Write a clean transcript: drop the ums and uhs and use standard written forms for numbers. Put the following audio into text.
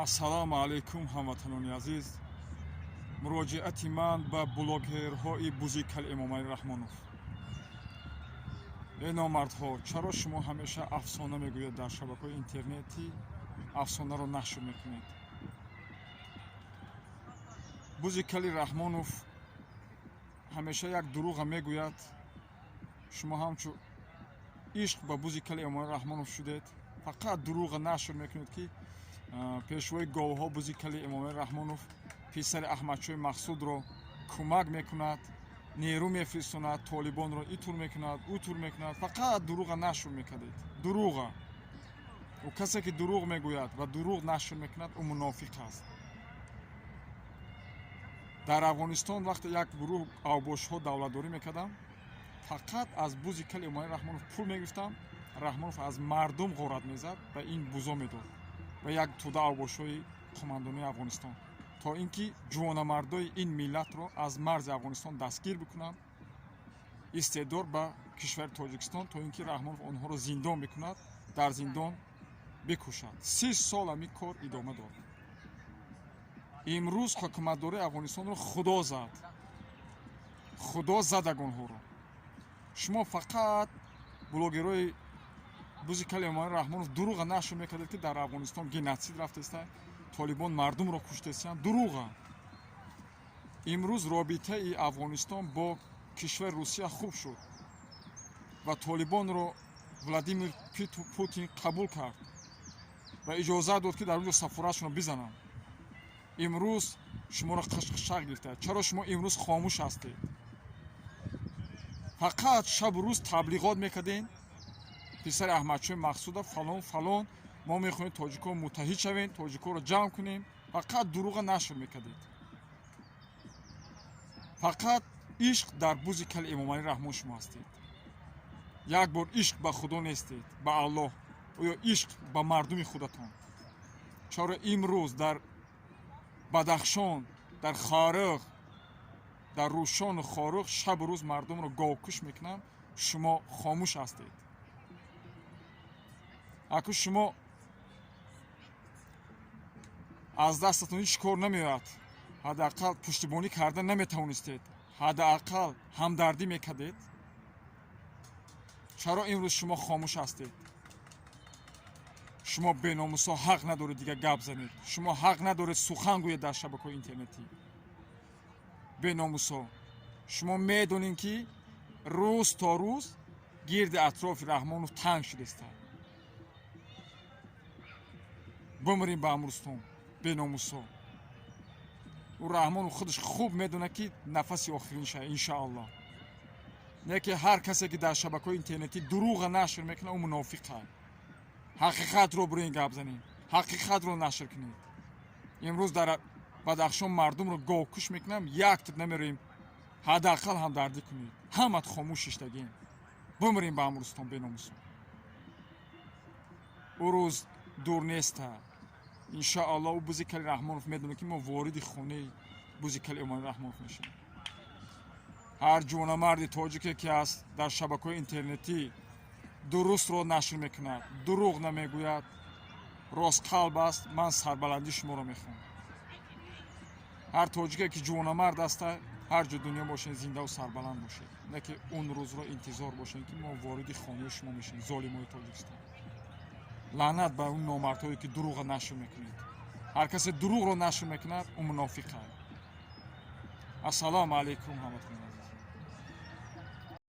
ассалому алайкум ҳамватанони азиз. муроҷиати ман ба блогерҳои Бузикали Эмомалӣ Раҳмонов. е номардҳо, чаро шумо ҳамеша афсона мегӯед дар шабакаҳои интернетӣ, афсонаро нашр мекунед? Бузикали Раҳмонов ҳамеша як дурӯға мегӯяд. шумо ҳамчун ишқ ба Бузикали Эмомалӣ Раҳмонов шудед, фақат дурӯға нашр мекунед ки пешвои говҳо Бузикали Эмомалӣ Раҳмонов писари Аҳмадшоҳи Мақсудро кӯмак мекунад, нерӯ мефиристонад, толибонро итур мекунад, утур мекунад. Фақат дурӯға нашр мекардед. Дурӯға. ӯ касе ки дурӯғ мегӯяд ва дурӯғ нашр мекунад, ӯ мунофиқ аст. дар Афғонистон вақте як гурӯҳ авбошҳо давлатдорӣ мекардам, фақат аз Бузикали Эмомалӣ Раҳмонов пул мегирифтам. Раҳмонов аз мардум ғорат мезад ва ин бузо медод ва як тӯда авбошҳои қумандони Афғонистон, то ин ки ҷувонамардои ин миллатро аз марзи Афғонистон дастгир бикунанд, истеъдод ба кишвари Тоҷикистон, то ин ки Раҳмонов онҳоро зиндон бикунад, дар зиндон бикушад. 30 сол ҳамин кор идома дод. имрӯз ҳукуматдории Афғонистонро худо зад. худо задак онҳоро. шумо фақат блогерои Бузикали Эмомалӣ Раҳмонов дурӯға нашр мекардед ки дар Афғонистон геноцид рафтестанд, толибон мардумро куштестанд. Дурӯға. имрӯз робитаи Афғонистон бо кишвари Русия хуб шуд ва толибонро Владимир Путин қабул кард ва иҷозат дод ки дар онҷо сафоратшонро бизананд. имрӯз шуморо қашқашақ гирифтааст. чаро шумо имрӯз хомӯш ҳастед? фақат шабу рӯз таблиғот мекардем, писари Аҳмадшоҳи Мақсуда фалон фалон, мо мехоҳем тоҷикҳо муттаҳид шавем, тоҷикҳоро ҷамъ кунем. фақат дурӯға нашр мекардед. фақат ишқ дар Бузикали Эмомалӣ Раҳмон шумо ҳастед. як бор ишқ ба худо нестед, ба Аллоҳ, ё ишқ ба мардуми худатон. чаро имрӯз дар Бадахшон, дар Хорӯх, дар Рӯшону Хорӯх шабу рӯз мардумро говкуш мекунанд, шумо хомӯш ҳастед. акӯ шумо аз дастатон ҳеҷ кор намеояд, ҳадақал пуштибонӣ карда наметавонистед, ҳадақал ҳамдардӣ мекардед. чаро имрӯз шумо хомӯш ҳастед? шумо беномусо ҳақ надоред дига гап занед. шумо ҳақ надоред сухан гӯед дар шабакаҳои интернетӣ. беномусо, шумо медонед ки рӯз то рӯз гирди атрофи Раҳмонов танг шудестанд. бимирем ба амрӯзтон, беномусо. ӯ Раҳмонов худаш хуб медонад ки нафаси охиринша, иншоаллоҳ. не ки ҳар касе ки дар шабакаҳои интернетӣ дурӯға нашр мекунад, ӯ мунофиқ аст. ҳақиқатро бурен гап занед, ҳақиқатро нашр кунед. имрӯз дар Бадахшон мардумро говкуш мекунам, як тип намерем ҳадақал ҳамдардӣ кунед. ҳамат хомӯш иштагем. бимирем ба амрӯзтон, беномусо. ӯ рӯз дур неста. иншоаллоҳ ӯ Бузикали Раҳмонов медонад ки мо вориди хонаи Бузикали Эмомалӣ Раҳмонов мешавем. ҳар ҷувонамарди тоҷике ки аст дар шабакаҳои интернетӣ дурустро нашр мекунад, дурӯғ намегӯяд, ростқалб аст, ман сарбаландии шуморо мехоҳам. ҳар тоҷике ки ҷувонамард аста, ҳар ҷо дунё бошед, зиндаву сарбаланд бошед. не ки он рӯзро интизор бошед ки мо вориди хонаи шумо мешавем, золимои Тоҷикистон. лаънат ба он номардҳое ки дурӯға нашр мекунед. ҳар касе дурӯғро нашр мекунад, ӯ мунофиқ аст. ассалому алайкум ҳамватанони азиз.